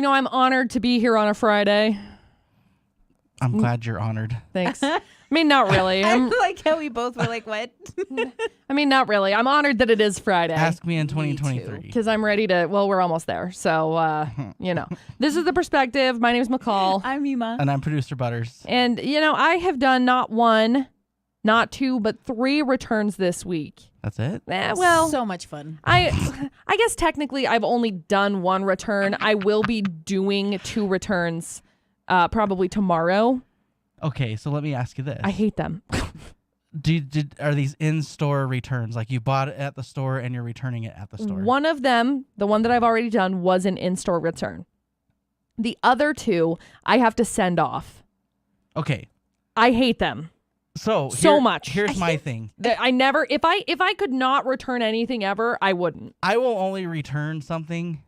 I'm honored to be here on a Friday. I'm glad you're honored. Thanks. I mean, not really. I like how we both were like, what? I mean, not really. I'm honored that it is Friday. Ask me in Me 2023. Because I'm ready to, we're almost there. So, this is The Perspective. My name's McCall. I'm Yuma. And I'm producer Butters. And, I have done not one, not two, but 3 returns this week. That's it? So much fun. I guess technically I've only done 1 return. I will be doing 2 returns probably tomorrow. Okay, so let me ask you this. I hate them. Are these in-store returns? Like you bought it at the store and you're returning it at the store? One of them, the one that I've already done, was an in-store return. The other 2, I have to send off. Okay. I hate them. So Much. Here's my thing. I never, if I could not return anything ever, I wouldn't. I will only return something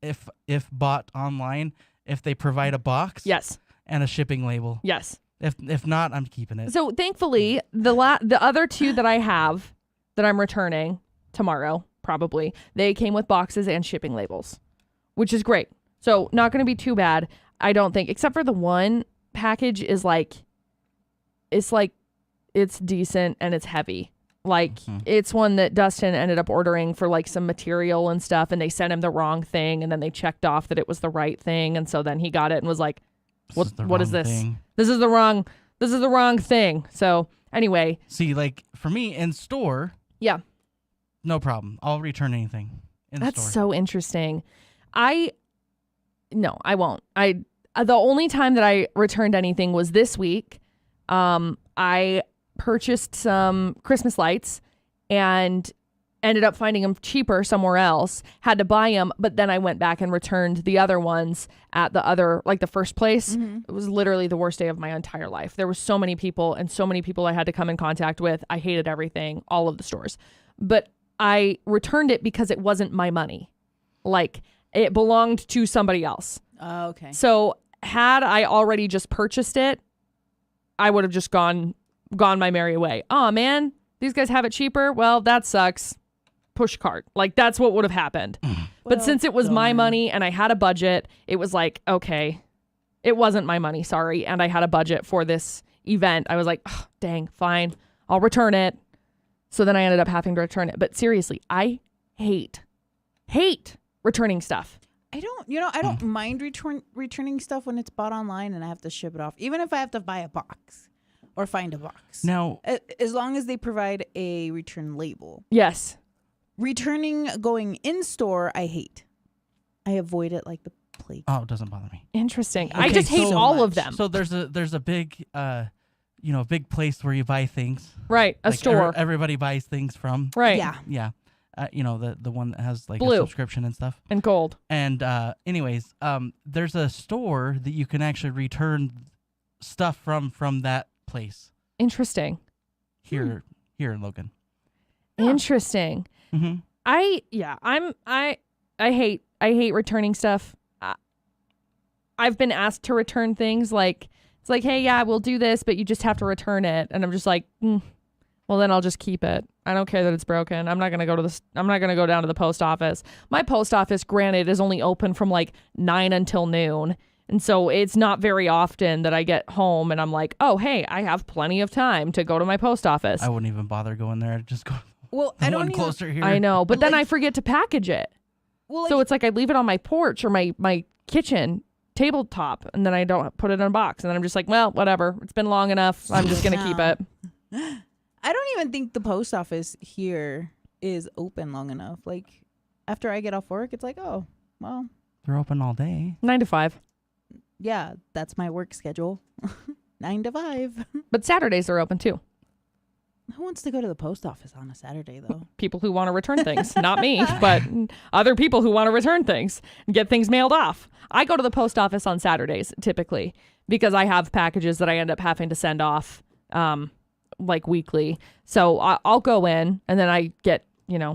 if bought online if they provide a box. Yes. And a shipping label. Yes. If not, I'm keeping it. So thankfully, the other 2 that I have that I'm returning tomorrow, probably, they came with boxes and shipping labels, which is great. So not going to be too bad, I don't think, except for the one package is it's decent and it's heavy. It's one that Dustin ended up ordering for some material and stuff, and they sent him the wrong thing, and then they checked off that it was the right thing, and so then he got it and was like, what is this? Thing. This is the wrong thing. So anyway. See, for me in store, Yeah. no problem. I'll return anything in That's store. so interesting. No, I won't. The only time that I returned anything was this week. I purchased some Christmas lights and ended up finding them cheaper somewhere else, had to buy them, but then I went back and returned the other ones at the first place. Mm-hmm. It was literally the worst day of my entire life. There were so many people I had to come in contact with. I hated everything, all of the stores. But I returned it because it wasn't my money. It belonged to somebody else. Oh, okay. So had I already just purchased it, I would have just gone my merry way. Oh man, these guys have it cheaper. Well, that sucks. Push cart. That's what would have happened. But since it was my money and I had a budget, it was okay, it wasn't my money, sorry. And I had a budget for this event. I was like, oh, dang, fine, I'll return it. So then I ended up having to return it. But seriously, I hate returning stuff. I don't mind returning stuff when it's bought online and I have to ship it off, even if I have to buy a box or find a box. Now, as long as they provide a return label. Yes. Returning going in store, I hate. I avoid it like the plague. oh, it doesn't bother me. Interesting. Okay, I just hate so all of much. them. So there's a big big place where you buy things. Right. A store. Everybody buys things from. Right. Yeah. Yeah. The one that has a Blue. subscription and stuff. And gold. And there's a store that you can actually return stuff from that place Interesting. here in Logan. Interesting. Mm-hmm. I hate returning stuff. I've been asked to return things it's hey, yeah, we'll do this, but you just have to return it, and I'm just well, then I'll just keep it. I don't care that it's broken. I'm not gonna go down to the post office. My post office, granted, is only open from 9 until noon. And so it's not very often that I get home and I'm like, oh, hey, I have plenty of time to go to my post office. I wouldn't even bother going there. I'd just go I the don't one even, closer here. I know, but then I forget to package it. Well, So it's I leave it on my porch or my kitchen tabletop, and then I don't put it in a box. And then I'm just well, whatever. It's been long enough. I'm just going to keep it. I don't even think the post office here is open long enough. After I get off work, it's oh, well. They're open all day. 9 to 5. Yeah, that's my work schedule. 9 to 5. But Saturdays are open too. Who wants to go to the post office on a Saturday, though? People who want to return things. Not me, but other people who want to return things and get things mailed off. I go to the post office on Saturdays, typically, because I have packages that I end up having to send off weekly. So I'll go in, and then I get,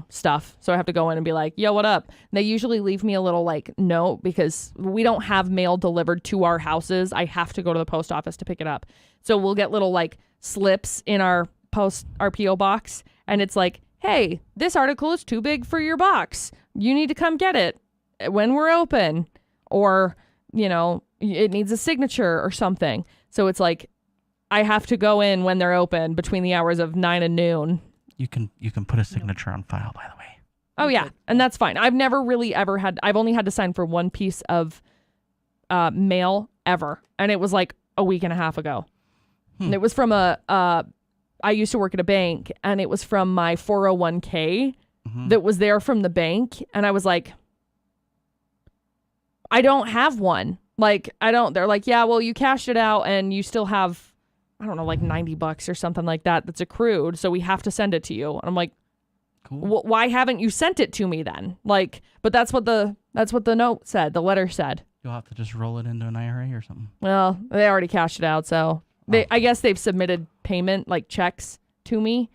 stuff. So I have to go in and be like, yo, what up? And they usually leave me a little note, because we don't have mail delivered to our houses. I have to go to the post office to pick it up. So we'll get little slips in our P.O. box, and it's hey, this article is too big for your box. You need to come get it when we're open. or, it needs a signature or something. So it's like, I have to go in when they're open between the hours of 9 and noon. You can put a signature on file, by the way. Oh, yeah. And that's fine. I've never really ever I've only had to sign for one piece of mail ever. And it was like a week and a half ago. And it was from I used to work at a bank, and it was from my 401k that was there from the bank. And I was like, I don't have one. Like, they're like, yeah, well, you cashed it out and you still have, I don't know, like $90 or something like that that's accrued. So we have to send it to you. And I'm like, Cool. Why haven't you sent it to me then? Like, but that's what the note said. The letter said. You'll have to just roll it into an IRA or something. Well, they already cashed it out, so I guess they've submitted payment, like checks, to me,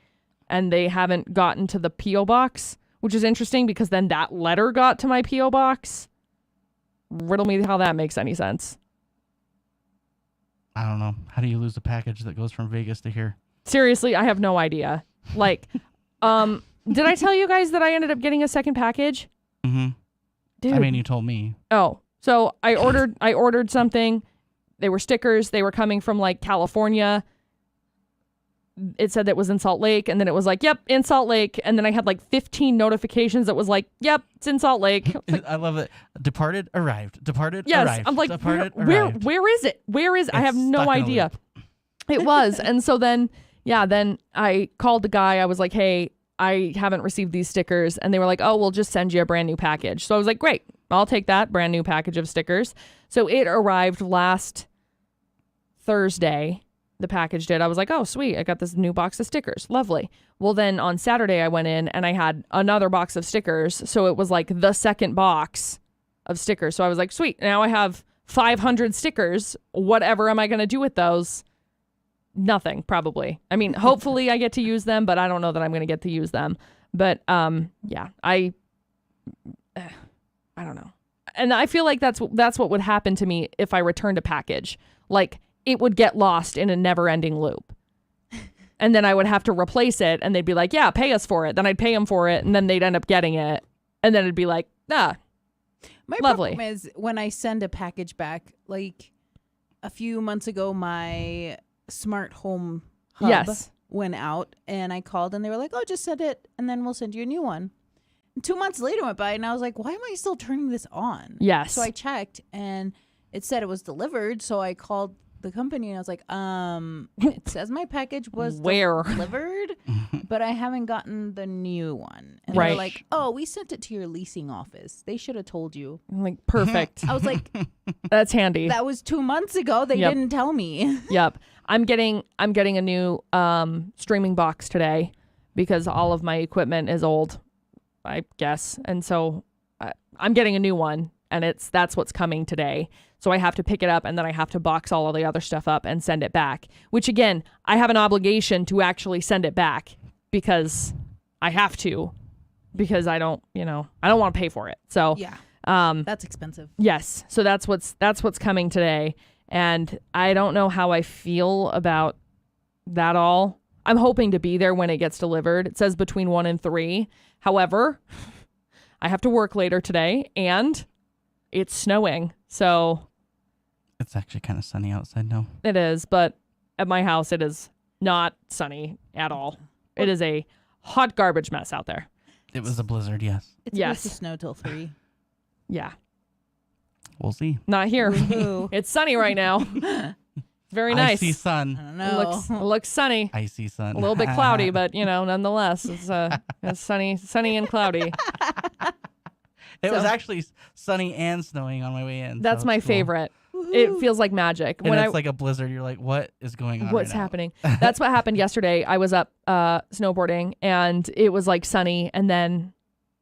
and they haven't gotten to the P.O. box, which is interesting because then that letter got to my P.O. box. Riddle me how that makes any sense. I don't know. How do you lose a package that goes from Vegas to here? Seriously, I have no idea. Like, did I tell you guys that I ended up getting a second package? Mm-hmm. Dude. I mean, you told me. Oh, so I ordered something. They were stickers. They were coming from like California. It said that it was in Salt Lake, and then it was like, yep, in Salt Lake. And then I had like 15 notifications that was like, yep, it's in Salt Lake. Like, I love it. Departed, arrived. Departed, yes, arrived. I'm like, Departed, where arrived. is it? Where is? I have It's no stuck in a idea. loop. It was, and so then I called the guy. I was like, hey, I haven't received these stickers, and they were like, oh, we'll just send you a brand new package. So I was like, great, I'll take that brand new package of stickers. So it arrived last Thursday. The package did. I was like, oh, sweet. I got this new box of stickers. Lovely. Well, then on Saturday I went in and I had another box of stickers. So it was like the second box of stickers. So I was like, sweet. Now I have 500 stickers. Whatever am I going to do with those? Nothing, probably. I mean, hopefully I get to use them, but I don't know that I'm going to get to use them. But yeah, I don't know. And I feel like that's what would happen to me if I returned a package. Like, it would get lost in a never-ending loop. And then I would have to replace it, and they'd be like, yeah, pay us for it. Then I'd pay them for it, and then they'd end up getting it. And then it'd be like, My lovely. problem is when I send a package back, like a few months ago, my smart home hub Yes. went out, and I called, and they were like, oh, just send it, and then we'll send you a new one. And 2 months later went by, and I was like, why am I still turning this on? Yes. So I checked, and it said it was delivered, so I called the company and I was like, it says my package was Where? delivered, but I haven't gotten the new one. And Right. they're like, oh, we sent it to your leasing office. They should have told you. I'm like, perfect. I was like, That's handy. that was 2 months ago. They Yep. didn't tell me. Yep. I'm getting a new streaming box today because all of my equipment is old, I guess. And so I'm getting a new one, and that's what's coming today. So I have to pick it up, and then I have to box all of the other stuff up and send it back, which again, I have an obligation to actually send it back because I have to, because I don't want to pay for it. So Yeah, that's expensive. yes. So that's what's coming today. And I don't know how I feel about that all. I'm hoping to be there when it gets delivered. It says between 1 and 3. However, I have to work later today and it's snowing. So It's actually kind of sunny outside now. it is, but at my house it is not sunny at all. It is a hot garbage mess out there. It was a blizzard, yes. It's Yes. supposed to snow till 3. Yeah. We'll see. Not here. Woohoo. It's sunny right now. Very nice. Icy I sun. don't It know. looks sunny. Icy sun. A little bit cloudy, but nonetheless, it's sunny and cloudy. It was so- actually sunny and snowing on my way in. That's so my it's cool. favorite. It feels like magic. And it's like a blizzard. You're like, what is going on? What's right now? happening? That's what happened yesterday. I was up snowboarding, and it was like sunny, and then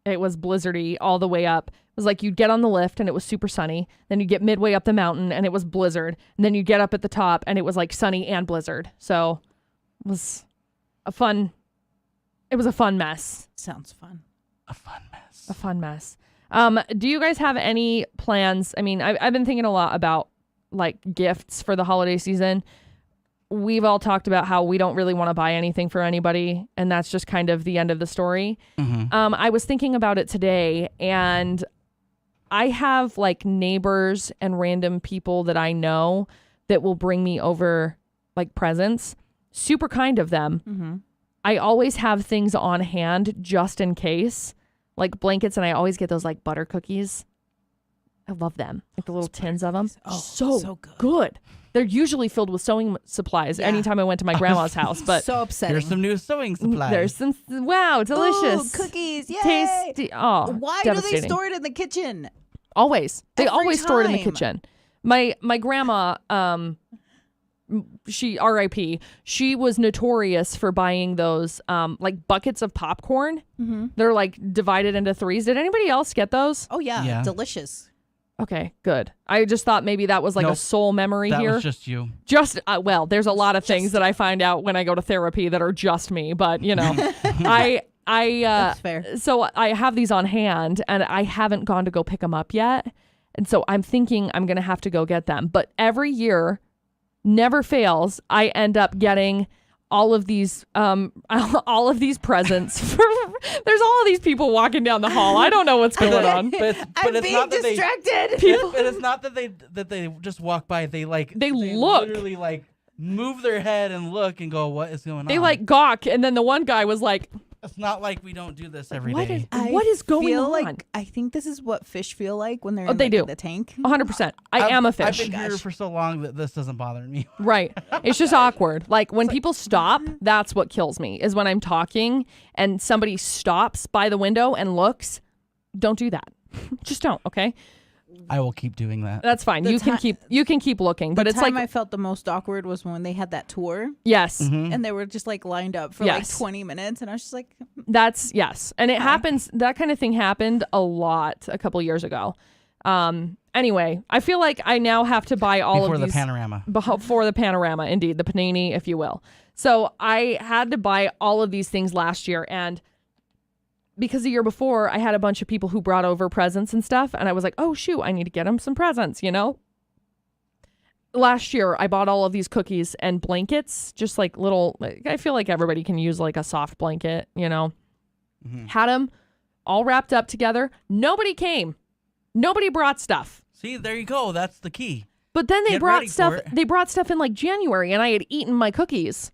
it was blizzardy all the way up. It was like you'd get on the lift, and it was super sunny. Then you get midway up the mountain, and it was blizzard. And then you get up at the top, and it was like sunny and blizzard. So it was a fun mess. Sounds fun. A fun mess. A fun mess. Do you guys have any plans? I mean, I've been thinking a lot about like gifts for the holiday season. We've all talked about how we don't really want to buy anything for anybody, and that's just kind of the end of the story. Mm-hmm. I was thinking about it today, and I have like neighbors and random people that I know that will bring me over like presents. Super kind of them. Mm-hmm. I always have things on hand just in case, like blankets, and I always get those like butter cookies. I love them, like the little tins of them. Oh, so so good. They're usually filled with sewing supplies Yeah. anytime I went to my grandma's house, but so upsetting. Here's some new sewing supplies. there's some, wow, delicious. Ooh, cookies, yay! Tasty. Oh, Why do they devastating. store it in the kitchen? Always. They Every always store it in the time. kitchen. My grandma, she R.I.P. She was notorious for buying those like buckets of popcorn. Mm-hmm. They're like divided into threes. Did anybody else get those? Oh yeah, Yeah. delicious. Okay, good. I just thought maybe that was like a Nope. soul memory That here. was just you. Well, there's a lot of things that I find out when I go to therapy that are just me, but you know, That's fair. so I have these on hand and I haven't gone to go pick them up yet. And so I'm thinking I'm going to have to go get them. But every year, never fails, I end up getting all of these presents. There's all of these people walking down the hall. I don't know what's going on. But it's, I'm it's being not that distracted. But it's not that they just walk by. They look. literally like move their head and look and go, what is going on? They like gawk. And then the one guy was like, It's not like we don't do this every day. what is going feel on? Like, I think this is what fish feel like when they're in they like, do. the tank. 100%. I am a fish. I've been here for so long that this doesn't bother me. Right. It's just awkward. Like when people stop, that's what kills me is when I'm talking and somebody stops by the window and looks. Don't do that. Just don't, okay? I will keep doing that. That's fine. The You can keep looking, but the it's time like I felt the most awkward was when they had that tour yes. and they were just like lined up for Yes. like 20 minutes, and I was just like, That's yes. And it happens that kind of thing happened a lot a couple years ago. Anyway, I feel like I now have to buy all Before of the these panorama. for the panorama, indeed, the panini, if you will. So I had to buy all of these things last year, and because the year before I had a bunch of people who brought over presents and stuff, and I was like, oh shoot, I need to get them some presents, you know? Last year I bought all of these cookies and blankets, just like little, I feel like everybody can use like a soft blanket, you know? Mhm. Had them all wrapped up together. Nobody came. Nobody brought stuff. See, there you go. That's the key. But then they Get brought ready stuff. for it. They brought stuff in like January, and I had eaten my cookies.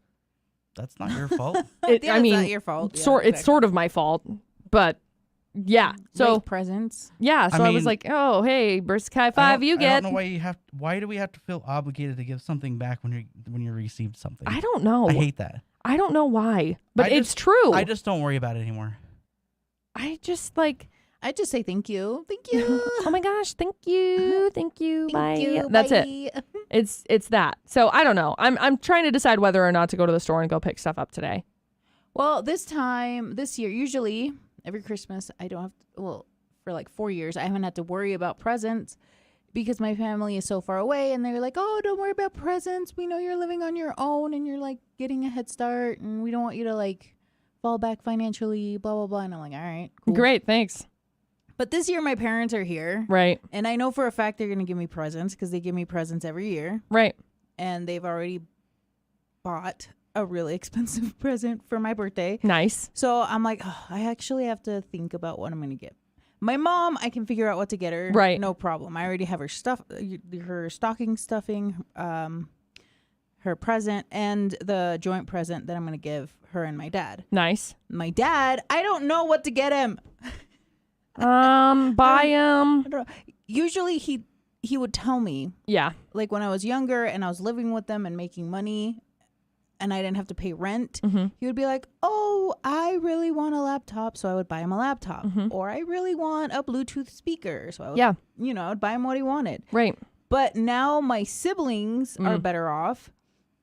That's not your fault. yeah, I it's mean, not your fault. Yeah, It's exactly. sort of my fault, but yeah. So Late presents. yeah. So I was mean- like, oh hey, Brisk High I Five, don't- you I get. don't know why you have. Why do we have to feel obligated to give something back when you received something? I don't know. I hate that. I don't know why, but I it's just- true. I just don't worry about it anymore. I just like. I just say thank you, thank you, Oh my gosh! Thank you, thank you. Bye. thank you. That's it. it. It's that. So I don't know. I'm trying to decide whether or not to go to the store and go pick stuff up today. Well, this year, usually every Christmas, I don't have to, well, for like 4 years, I haven't had to worry about presents because my family is so far away, and they're like, oh, don't worry about presents. We know you're living on your own and you're like getting a head start, and we don't want you to like fall back financially, blah, blah, blah. And I'm like, all right, cool. Great, thanks. But this year, my parents are here, Right, and I know for a fact they're going to give me presents because they give me presents every year, right. and they've already bought a really expensive present for my birthday. Nice. So I'm like, oh, I actually have to think about what I'm going to get. My mom, I can figure out what to get her. Right. No problem. I already have her stuff, her stocking stuffing, her present, and the joint present that I'm going to give her and my dad. Nice. My dad, I don't know what to get him. Buy him. I don't know. Usually he would tell me, Yeah. like when I was younger and I was living with them and making money and I didn't have to pay rent, Mm-hmm. he would be like, oh, I really want a laptop, so I would buy him a laptop. Or I really want a Bluetooth speaker, so I would, Yeah. I would buy him what he wanted. Right. But now my siblings are better off,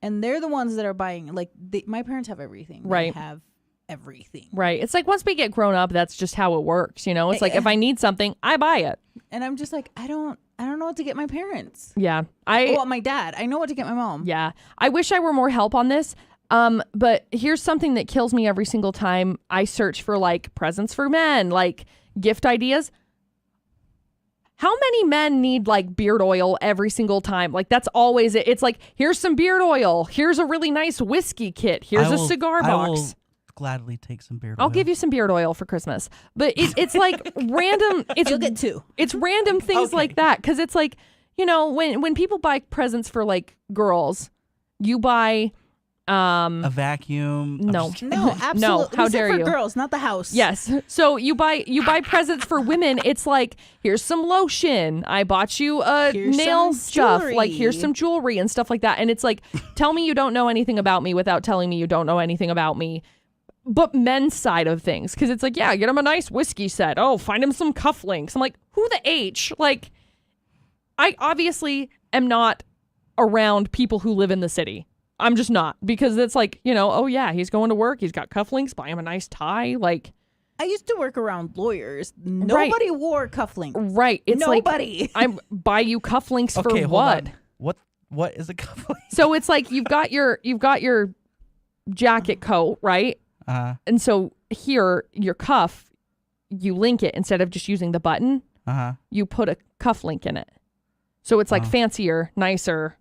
and they're the ones that are buying. Like my parents have everything. Right. They have everything. Right. It's like once we get grown up, that's just how it works. You know, it's like if I need something, I buy it. And I'm just like, I don't know what to get my parents. Yeah. Well, my dad. I know what to get my mom. Yeah. I wish I were more help on this. But here's something that kills me every single time I search for like presents for men, like gift ideas. How many men need like beard oil every single time? Like that's always it. It's like, here's some beard oil. Here's a really nice whiskey kit. Here's a cigar I will box. gladly take some beard I'll oil. give you some beard oil for Christmas. But it's like random. You'll get 2. It's random things Okay. like that. Because it's like, when people buy presents for like girls, you buy, a vacuum. I'm no. just- No, absolutely. how We said dare for you. girls, not the house. Yes. So you buy presents for women. It's like, here's some lotion. I bought you a Here's nail some stuff. Like, jewelry. here's some jewelry and stuff like that. And it's like, tell me you don't know anything about me without telling me you don't know anything about me. But men's side of things, because it's like, yeah, get him a nice whiskey set. Oh, find him some cufflinks. I'm like, who the H? Like, I obviously am not around people who live in the city. I'm just not, because it's like, oh yeah, he's going to work. He's got cufflinks. Buy him a nice tie. Like, I used to work around lawyers. Nobody wore cufflinks. right. It's Nobody. like, I buy you cufflinks Okay, for hold what? on. What is a cufflink? So it's like, you've got your jacket coat, right? And so here, your cuff, you link it instead of just using the button. You put a cuff link in it. So it's like fancier, nicer.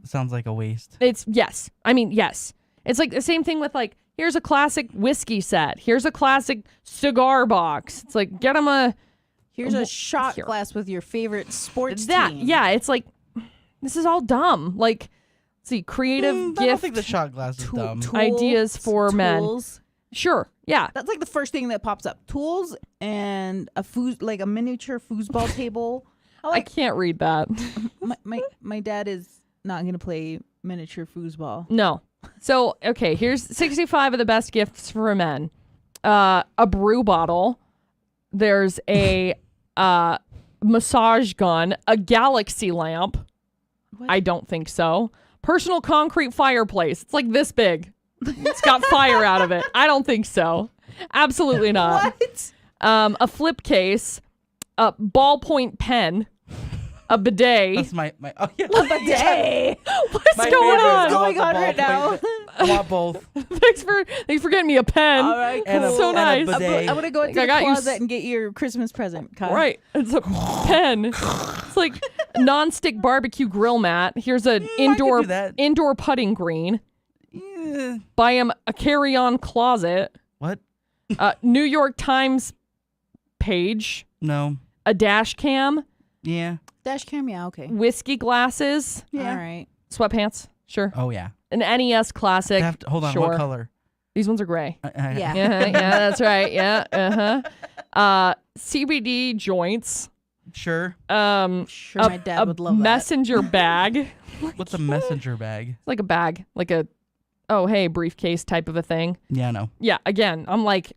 Sounds like a waste. It's yes. It's like the same thing with like, here's a classic whiskey set. Here's a classic cigar box. It's like, get them a Here's a shot here. glass with your favorite sports that. team. Yeah, it's like, this is all dumb. Like, let's see, creative I don't gift think the shot glass is dumb. ideas for men. Tools. Sure. Yeah. That's like the first thing that pops up. Tools and a miniature foosball table. I can't read that. My dad is not going to play miniature foosball. No. So, okay, here's 65 of the best gifts for men. A brew bottle. There's a massage gun, a galaxy lamp. What? I don't think so. Personal concrete fireplace. It's like this big. It's got fire out of it. I don't think so. Absolutely not. What? A flip case, a ballpoint pen, a bidet. That's my oh yeah. Bidet. What's My going favorite. on? I want going the on right ballpoint. I want both. Thanks for getting me a pen. All right, And cool. a- So and a nice. bidet. I'm going to go into I the got you closet and get your Christmas present, Kyle. Right. It's a pen. It's like non-stick barbecue grill mat. Here's an do that. indoor putting green. Yeah. Buy him a carry-on closet. What? New York Times page. No. A dash cam. Yeah. Dash cam, yeah, okay. Whiskey glasses. All right. Sweatpants. Sure. Oh yeah. An NES classic. Hold on. Sure. What color? These ones are gray. Yeah. Yeah, that's right. Yeah. CBD joints. Sure. Sure, my dad would love messenger bag. What's a messenger bag? Like a bag, like a, oh, hey, briefcase type of a thing. Yeah, no. Yeah, again, I'm like,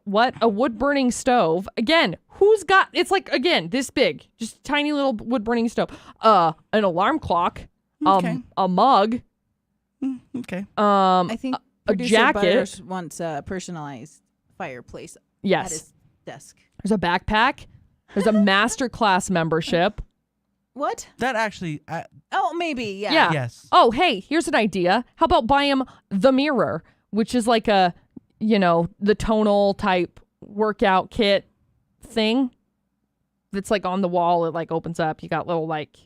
what? A wood burning stove? Again, who's got, it's like, again, this big, just tiny little wood burning stove. An alarm clock, Okay. a mug, Okay. that. I think a producer jacket. Butters wants a personalized fireplace at Yes. his desk. There's a backpack. There's a masterclass membership. What? That actually. Oh, maybe, yeah. Yeah. Yes. Oh, hey, here's an idea. How about buy him the mirror, which is like a, the tonal type workout kit thing that's like on the wall. It like opens up. You got little like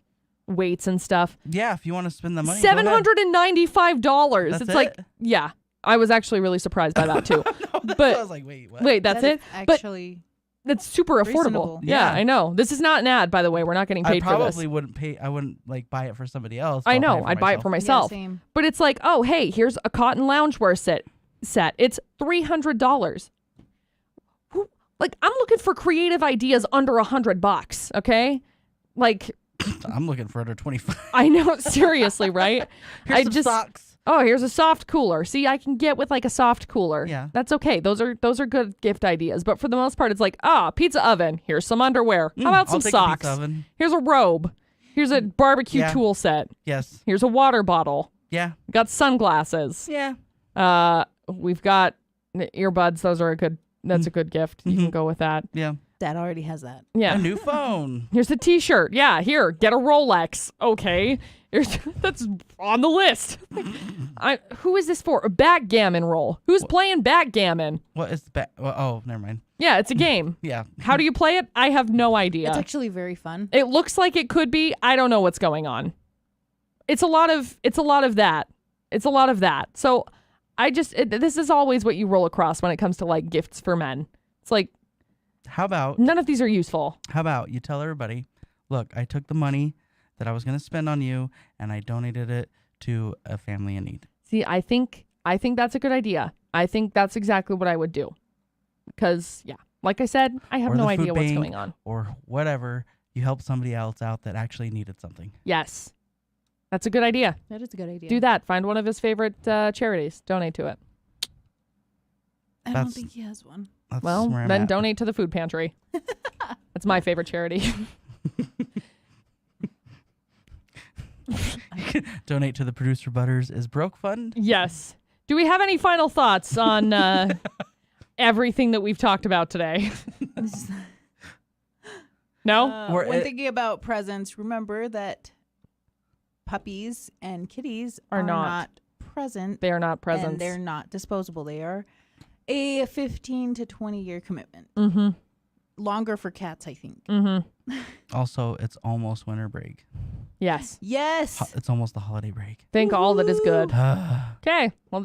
weights and stuff. Yeah. If you want to spend the money. go ahead. $795. That's It's it? like, yeah. I was actually really surprised by that too. But But- I was like, wait, what? Wait, that's That it? is But actually, that's super affordable. reasonable. Yeah, Yeah. I know. This is not an ad, by the way. We're not getting I paid for this. probably wouldn't pay. I wouldn't like buy it for somebody else. I I'll know. I'd buy it for myself. yeah, same. But it's like, oh, hey, here's a cotton loungewear set. It's $300. Like, I'm looking for creative ideas under $100. Okay, like I'm looking for under 25. I know, seriously, right? Here's I some just socks. oh, here's a soft cooler. See, I can get with like a soft cooler. Yeah. That's okay. Those are good gift ideas. But for the most part, it's like, pizza oven. Here's some underwear. How about I'll some take a socks? pizza oven. Here's a robe. Here's a barbecue Yeah. tool set. Yes. Here's a water bottle. Yeah. We got sunglasses. Yeah. We've got earbuds. Those are that's a good gift. You can go with that. Yeah. Dad already has that. Yeah. A new phone. Here's a t-shirt. Yeah, here, get a Rolex. Okay. That's on the list. Who is this for? A backgammon roll. Who's playing backgammon? What is the well, oh, never mind. Yeah, it's a game. Yeah. How do you play it? I have no idea. It's actually very fun. It looks like it could be. I don't know what's going on. It's a lot of that. It's a lot of that. So This is always what you roll across when it comes to like gifts for men. It's like How about none of these are useful. you tell everybody, look, I took the money that I was going to spend on you and I donated it to a family in need. See, I think that's a good idea. I think that's exactly what I would do. Because, yeah, like I said, I have Or no the food idea what's bank. going on. Or whatever, you help somebody else out that actually needed something. Yes. That's a good idea. That is a good idea. Do that. Find one of his favorite charities. Donate to it. I don't That's- think he has one. That's Well, where I'm then at. donate to the food pantry. That's my favorite charity. Donate to the Producer Butters is Broke Fund. Yes. Do we have any final thoughts on everything that we've talked about today? No? Or when it- thinking about presents, remember that puppies and kitties Are are not. not present. They are not presents. And they're not disposable. They are a 15 to 20-year commitment. Mm-hmm. Longer for cats, I think. Mm-hmm. Also, it's almost winter break. Yes. Yes. It's almost the holiday break. Think all that is good. Okay. Okay. Well,